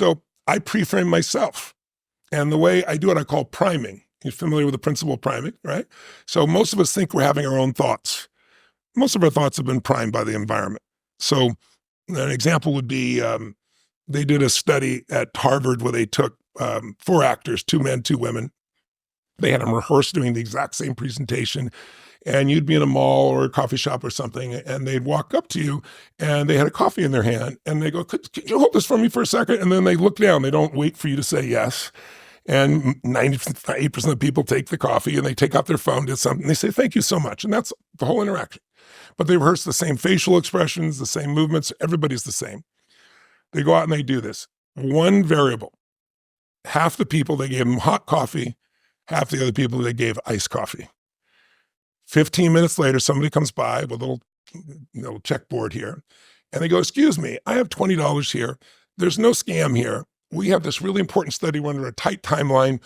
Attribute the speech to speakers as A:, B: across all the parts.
A: So I pre-frame myself. And the way I do it, I call priming. You're familiar with the principle of priming, right? So most of us think we're having our own thoughts. Most of our thoughts have been primed by the environment. So an example would be they did a study at Harvard where they took 4 actors, 2 men, 2 women. They had them rehearse doing the exact same presentation. And you'd be in a mall or a coffee shop or something, and they'd walk up to you and they had a coffee in their hand and they go, could you hold this for me for a second? And then they look down. They don't wait for you to say yes. And 98% of people take the coffee and they take out their phone, did something. They say, thank you so much. And that's the whole interaction. But they rehearse the same facial expressions, the same movements. Everybody's the same. They go out and they do this. One variable. Half the people, they gave them hot coffee. Half the other people, they gave iced coffee. 15 minutes later, somebody comes by with a little checkboard here. And they go, excuse me, I have $20 here. There's no scam here. We have this really important study. We're under a tight timeline.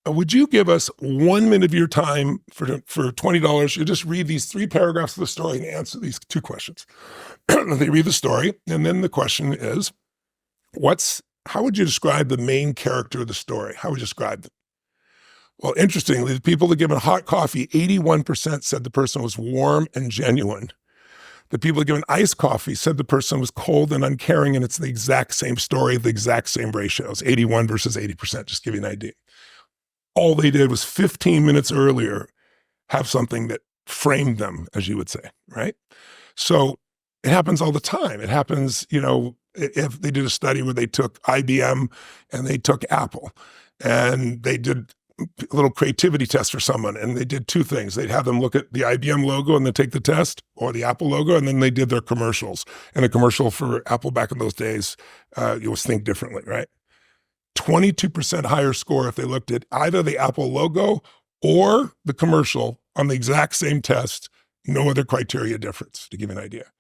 A: Would you give us 1 minute of your time for $20? You just read these 3 paragraphs of the story and answer these 2 questions. They read the story, and then the question is, how would you describe the main character of the story? How would you describe them? Well, interestingly, the people that given hot coffee, 81% said the person was warm and genuine. The people that given iced coffee said the person was cold and uncaring, and it's the exact same story, the exact same ratios, 81 versus 80%, just to give you an idea. All they did was 15 minutes earlier have something that framed them, as you would say, right? So it happens all the time. It happens, if they did a study where they took IBM and they took Apple and they did a little creativity test for someone, and they did 2 things. They'd have them look at the IBM logo and then take the test, or the Apple logo, and then they did their commercials. And a commercial for Apple back in those days, you always think differently, right? 22% higher score if they looked at either the Apple logo or the commercial on the exact same test, no other criteria difference, to give you an idea.